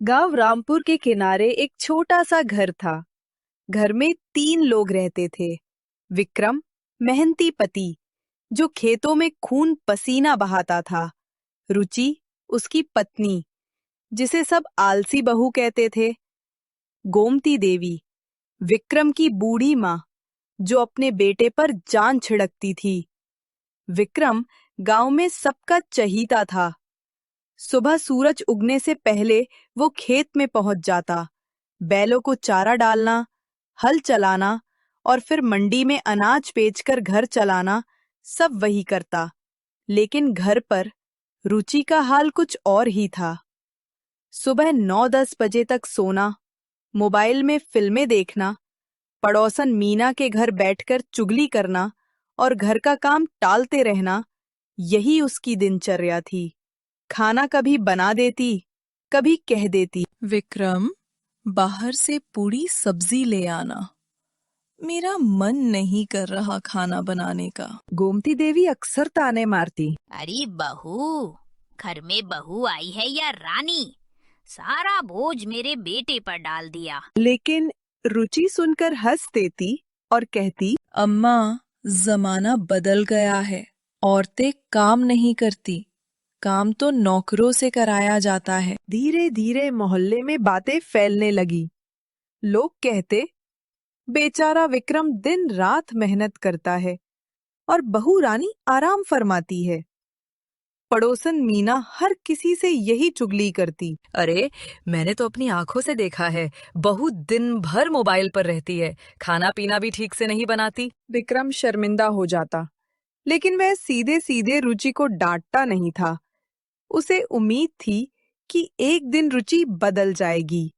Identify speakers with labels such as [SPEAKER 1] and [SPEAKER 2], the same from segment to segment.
[SPEAKER 1] गांव रामपुर के किनारे एक छोटा सा घर था। घर में 3 लोग रहते थे। विक्रम, मेहनती पति, जो खेतों में खून पसीना बहाता था। रुचि, उसकी पत्नी, जिसे सब आलसी बहू कहते थे। गोमती देवी, विक्रम की बूढ़ी माँ, जो अपने बेटे पर जान छिड़कती थी। विक्रम गांव में सबका चहीता था। सुबह सूरज उगने से पहले वो खेत में पहुंच जाता। बैलों को चारा डालना, हल चलाना और फिर मंडी में अनाज बेचकर घर चलाना, सब वही करता। लेकिन घर पर रुचि का हाल कुछ और ही था। सुबह 9-10 बजे तक सोना, मोबाइल में फिल्में देखना, पड़ोसन मीना के घर बैठकर चुगली करना और घर का काम टालते रहना, यही उसकी दिनचर्या थी। खाना कभी बना देती, कभी कह देती,
[SPEAKER 2] विक्रम, बाहर से पूरी सब्जी ले आना। मेरा मन नहीं कर रहा खाना बनाने का।
[SPEAKER 1] गोमती देवी अक्सर ताने मारती।
[SPEAKER 3] अरे बहू, घर में बहू आई है या रानी? सारा बोझ मेरे बेटे पर डाल दिया।
[SPEAKER 1] लेकिन रुचि सुनकर हंस देती और कहती,
[SPEAKER 2] अम्मा, जमाना बदल गया है। औरतें काम नहीं करती, काम तो नौकरों से कराया जाता है।
[SPEAKER 1] धीरे धीरे मोहल्ले में बातें फैलने लगी। लोग कहते, बेचारा विक्रम दिन रात मेहनत करता है और बहू रानी आराम फरमाती है। पड़ोसन मीना हर किसी से यही चुगली करती।
[SPEAKER 4] अरे, मैंने तो अपनी आंखों से देखा है, बहू दिन भर मोबाइल पर रहती है, खाना पीना भी ठीक से नहीं बनाती।
[SPEAKER 1] विक्रम शर्मिंदा हो जाता, लेकिन वह सीधे सीधे रुचि को डांटता नहीं था। उसे उम्मीद थी कि एक दिन रुचि बदल जाएगी।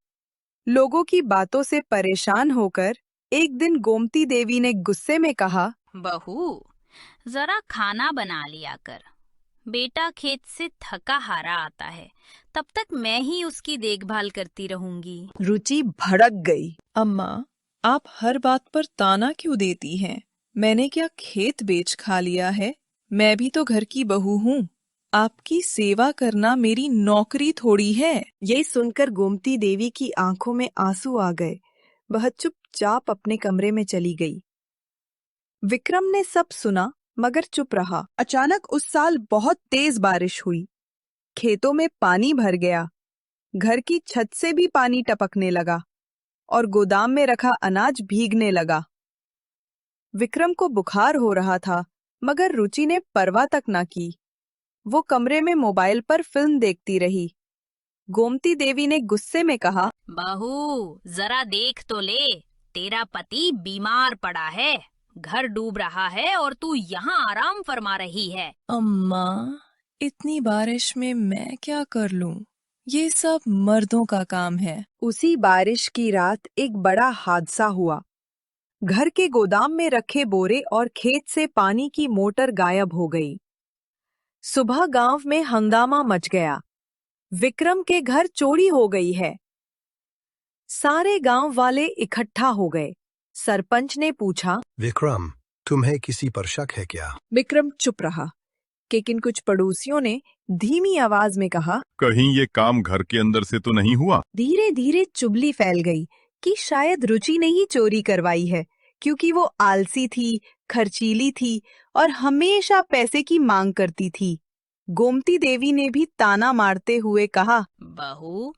[SPEAKER 1] लोगों की बातों से परेशान होकर एक दिन गोमती देवी ने गुस्से में कहा,
[SPEAKER 3] बहू, जरा खाना बना लिया कर। बेटा खेत से थका हारा आता है, तब तक मैं ही उसकी देखभाल करती रहूंगी।
[SPEAKER 1] रुचि भड़क गई।
[SPEAKER 2] अम्मा, आप हर बात पर ताना क्यों देती हैं? मैंने क्या खेत बेच खा लिया है? मैं भी तो घर की बहू हूँ। आपकी सेवा करना मेरी नौकरी थोड़ी है।
[SPEAKER 1] ये सुनकर गोमती देवी की आंखों में आंसू आ गए। वह चुपचाप अपने कमरे में चली गई। विक्रम ने सब सुना मगर चुप रहा। अचानक उस साल बहुत तेज बारिश हुई। खेतों में पानी भर गया। घर की छत से भी पानी टपकने लगा और गोदाम में रखा अनाज भीगने लगा। विक्रम को बुखार हो रहा था, मगर रुचि ने परवाह तक ना की। वो कमरे में मोबाइल पर फिल्म देखती रही। गोमती देवी ने गुस्से में कहा,
[SPEAKER 3] बहू, जरा देख तो ले, तेरा पति बीमार पड़ा है, घर डूब रहा है और तू यहाँ आराम फरमा रही है।
[SPEAKER 2] अम्मा, इतनी बारिश में मैं क्या कर लूं? ये सब मर्दों का काम है।
[SPEAKER 1] उसी बारिश की रात एक बड़ा हादसा हुआ। घर के गोदाम में रखे बोरे और खेत से पानी की मोटर गायब हो गई। सुबह गांव में हंगामा मच गया। विक्रम के घर चोरी हो गई है। सारे गांव वाले इकट्ठा हो गए। सरपंच ने पूछा,
[SPEAKER 5] विक्रम, तुम्हें किसी पर शक है क्या?
[SPEAKER 1] विक्रम चुप रहा, लेकिन कुछ पड़ोसियों ने धीमी आवाज में कहा,
[SPEAKER 6] कहीं ये काम घर के अंदर से तो नहीं हुआ?
[SPEAKER 1] धीरे धीरे चुगली फैल गई कि शायद रुचि ने ही चोरी करवाई है, क्योंकि वो आलसी थी, खर्चीली थी और हमेशा पैसे की मांग करती थी। गोमती देवी ने भी ताना मारते हुए कहा,
[SPEAKER 3] बहू,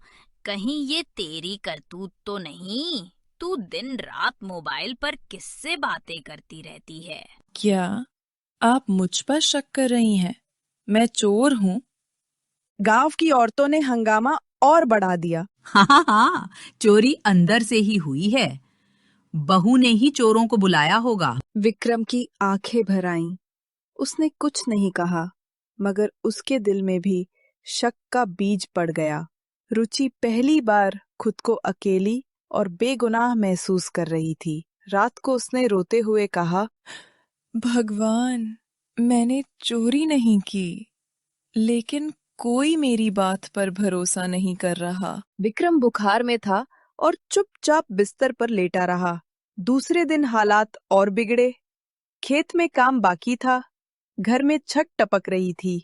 [SPEAKER 3] कहीं ये तेरी करतूत तो नहीं? तू दिन रात मोबाइल पर किससे बातें करती रहती है?
[SPEAKER 2] क्या आप मुझ पर शक कर रही हैं? मैं चोर हूँ?
[SPEAKER 1] गांव की औरतों ने हंगामा और बढ़ा दिया।
[SPEAKER 7] हाँ हाँ, चोरी अंदर से ही हुई है। बहू ने ही चोरों को बुलाया होगा।
[SPEAKER 1] विक्रम की आंखें भर आईं। उसने कुछ नहीं कहा, मगर उसके दिल में भी शक का बीज पड़ गया। रुचि पहली बार खुद को अकेली और बेगुनाह महसूस कर रही थी। रात को उसने रोते हुए कहा,
[SPEAKER 2] भगवान, मैंने चोरी नहीं की, लेकिन कोई मेरी बात पर भरोसा नहीं कर रहा।
[SPEAKER 1] विक्रम बुखार में था और चुपचाप बिस्तर पर लेटा रहा। दूसरे दिन हालात और बिगड़े। खेत में काम बाकी था, घर में छत टपक रही थी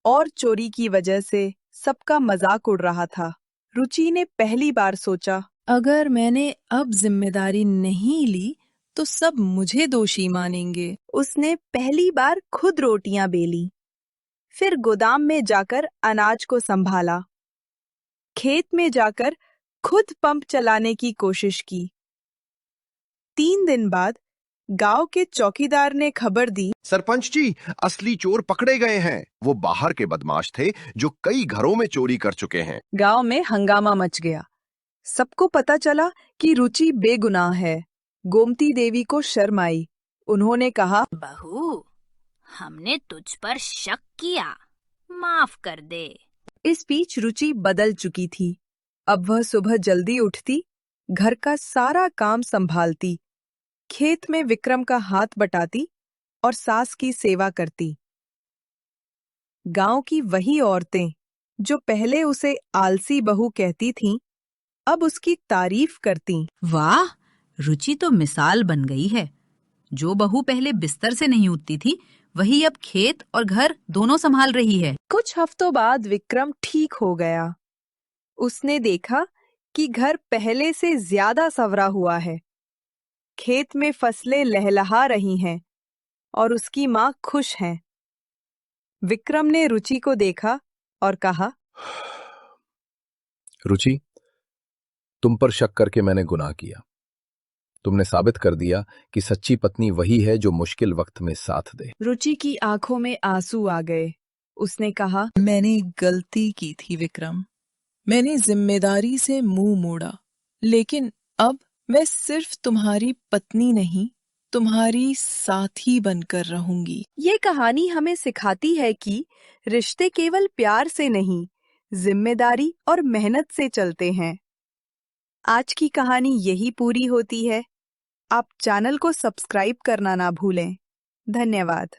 [SPEAKER 1] और चोरी की वजह से सबका मजाक उड़ रहा था। रुचि ने पहली बार सोचा।
[SPEAKER 2] अगर मैंने अब जिम्मेदारी नहीं ली तो सब मुझे दोषी मानेंगे।
[SPEAKER 1] उसने पहली बार खुद रोटियां बेली, फिर गोदाम में जाकर अनाज को संभाला, खेत में जाकर खुद पंप चलाने की कोशिश की। 3 दिन बाद गांव के चौकीदार ने खबर दी,
[SPEAKER 8] सरपंच जी, असली चोर पकड़े गए हैं। वो बाहर के बदमाश थे जो कई घरों में चोरी कर चुके हैं।
[SPEAKER 1] गांव में हंगामा मच गया। सबको पता चला कि रुचि बेगुनाह है। गोमती देवी को शर्म आई। उन्होंने कहा,
[SPEAKER 3] बहू, हमने तुझ पर शक किया, माफ कर दे।
[SPEAKER 1] इस बीच रुचि बदल चुकी थी। अब वह सुबह जल्दी उठती, घर का सारा काम संभालती, खेत में विक्रम का हाथ बटाती और सास की सेवा करती। गांव की वही औरतें जो पहले उसे आलसी बहू कहती थीं, अब उसकी तारीफ करती।
[SPEAKER 7] वाह, रुचि तो मिसाल बन गई है। जो बहू पहले बिस्तर से नहीं उठती थी, वही अब खेत और घर दोनों संभाल रही है।
[SPEAKER 1] कुछ हफ्तों बाद विक्रम ठीक हो गया। उसने देखा कि घर पहले से ज्यादा संवरा हुआ है। खेत में फसलें लहलहा रही हैं और उसकी माँ खुश है। विक्रम ने रुचि को देखा और कहा,
[SPEAKER 5] रुचि, तुम पर शक करके मैंने गुनाह किया। तुमने साबित कर दिया कि सच्ची पत्नी वही है जो मुश्किल वक्त में साथ दे।
[SPEAKER 1] रुचि की आंखों में आंसू आ गए। उसने कहा,
[SPEAKER 2] मैंने गलती की थी विक्रम, मैंने जिम्मेदारी से मुंह मोड़ा, लेकिन अब मैं सिर्फ तुम्हारी पत्नी नहीं, तुम्हारी साथी बनकर रहूंगी।
[SPEAKER 1] ये कहानी हमें सिखाती है कि रिश्ते केवल प्यार से नहीं, जिम्मेदारी और मेहनत से चलते हैं। आज की कहानी यही पूरी होती है। आप चैनल को सब्सक्राइब करना ना भूलें। धन्यवाद।